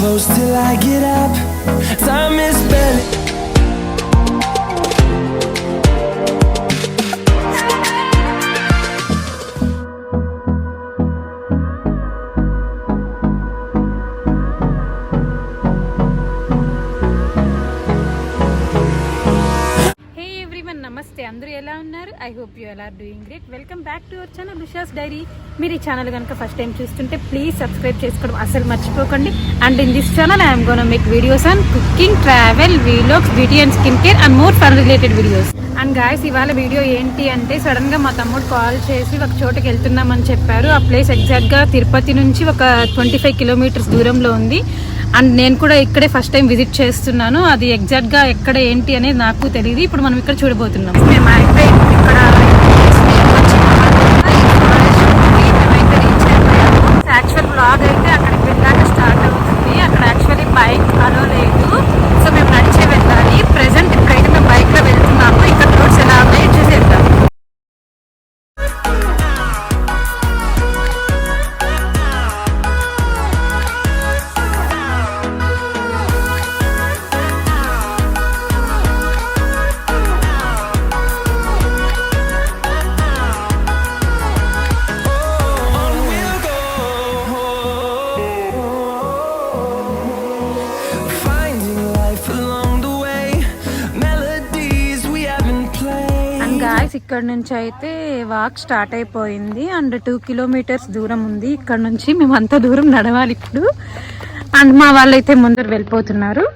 close till I get up. Time is barely. నమస్తే, అందరూ ఎలా ఉన్నారు? I hope you all are doing great. Welcome back to our channel Usha's diary. మీరు ఈ channel కనుక first time చూస్తుంటే ప్లీజ్ సబ్స్క్రైబ్ చేసుకోవడం అసలు మర్చిపోకండి. And in this channel I'm gonna make videos on cooking, travel, vlogs, beauty and skin care and more fun related videos. And guys, ఇవాళ video ఏంటి అంటే, సడన్ గా మా తమ్ముడు కాల్ చేసి ఒక చోటకి వెళ్తున్నామని చెప్పారు. ఆ ప్లేస్ ఎగ్జాక్ట్ గా తిరుపతి నుంచి ఒక 25 కిలోమీటర్స్ దూరంలో ఉంది. అండ్ నేను కూడా ఇక్కడే ఫస్ట్ టైం విజిట్ చేస్తున్నాను. అది ఎగ్జాక్ట్ గా ఎక్కడ ఏంటి అనేది నాకు తెలియదు. ఇప్పుడు మనం ఇక్కడ చూడబోతున్నాం. మేమైతే ఇక్కడ యాక్చువల్ బ్లాగ్ అయితే అక్కడికి వెళ్ళాక స్టార్ట్ అవుతుంది. అక్కడ యాక్చువల్లీ బైక్ అలో లేదు, సో మేము నడిచే వెళ్ళాలి. ప్రెసెంట్ ఇక్కడైతే మేము బైక్ లో వెళ్తున్నాము. ఇక్కడ రోడ్స్ ఎలా ఉన్నాయో చూసేద్దాం. ఇక్కడ నుంచి అయితే వాక్ స్టార్ట్ అయిపోయింది. అండ్ 2 కిలోమీటర్స్ దూరం ఉంది. ఇక్కడ నుంచి మేము అంత దూరం నడవాలి ఇప్పుడు. అండ్ మా వాళ్ళైతే ముందర వెళ్ళిపోతున్నారు.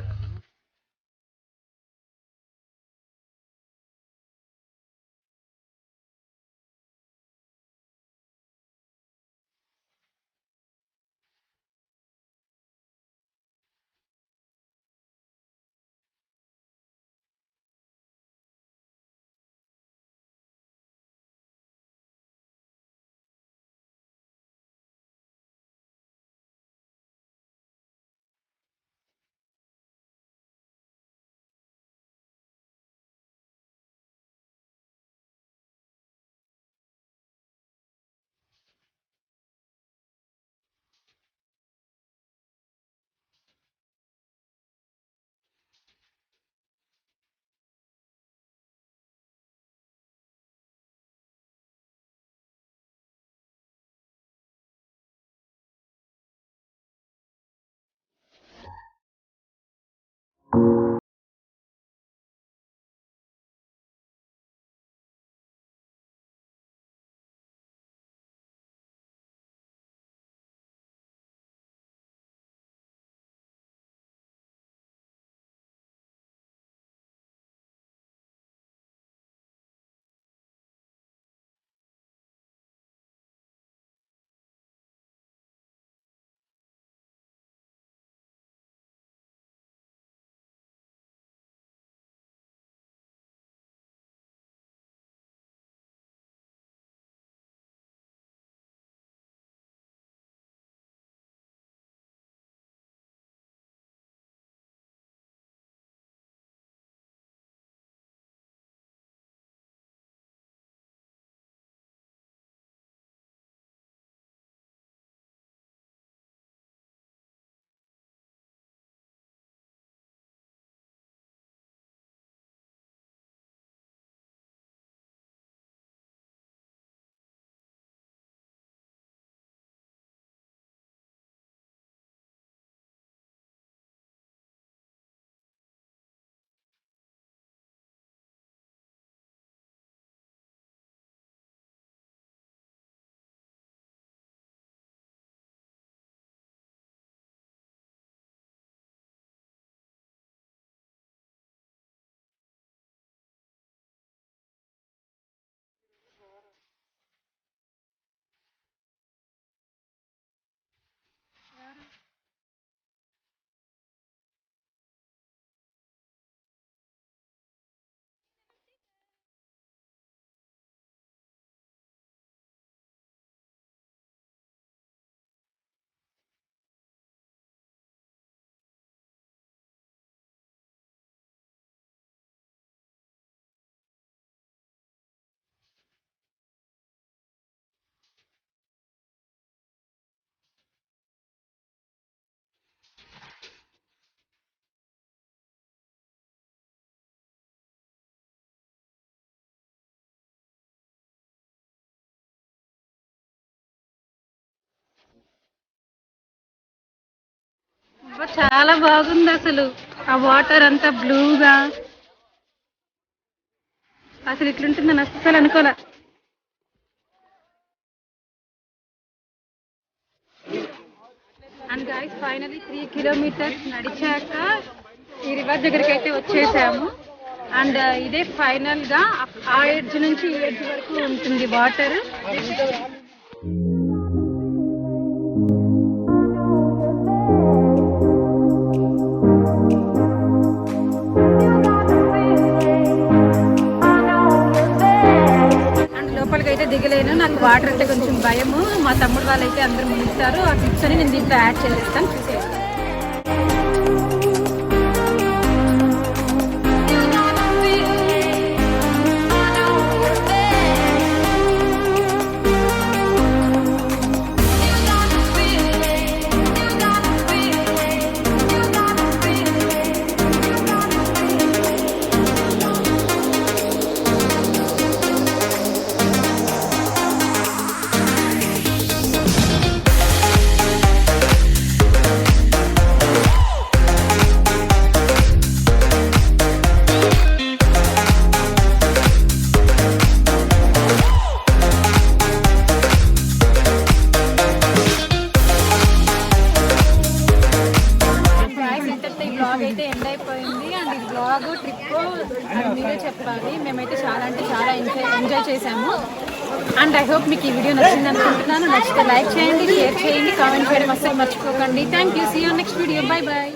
చాలా బాగుంది అసలు. ఆ వాటర్ అంతా బ్లూగా, అసలు ఇట్లుంటుందని అస్సలు అనుకోలే. అండ్ గైస్ ఫైనలీ 3 కిలోమీటర్స్ నడిచాక ఈ రివర్ దగ్గరికి అయితే వచ్చేసాము. అండ్ ఇదే ఫైనల్ గా ఆ ఎడ్జ్ నుంచి ఈ ఎడ్జ్ వరకు ఉంటుంది వాటర్. అయితే దిగలేను, నాకు వాటర్ అంటే కొంచెం భయము. మా తమ్ముడు వాళ్ళైతే అందరూ మునుగుతారు. ఆ టిప్స్ అని నేను దీంట్లో యాడ్ చేసేస్తాను, చూసేస్తాను. బ్లాగ్ అయితే ఎండ్ అయిపోయింది. అండ్ ఈ బ్లాగ్ ట్రిప్ అది మీరే చెప్పాలి. మేమైతే చాలా అంటే చాలా ఎంజాయ్ చేసాము. అండ్ ఐ హోప్ మీకు ఈ వీడియో నచ్చింది అనుకుంటున్నాను. నచ్చితే లైక్ చేయండి, షేర్ చేయండి, కామెంట్ చేయడం అస్సలు మర్చిపోకండి. Thank you. See you next video. Bye bye.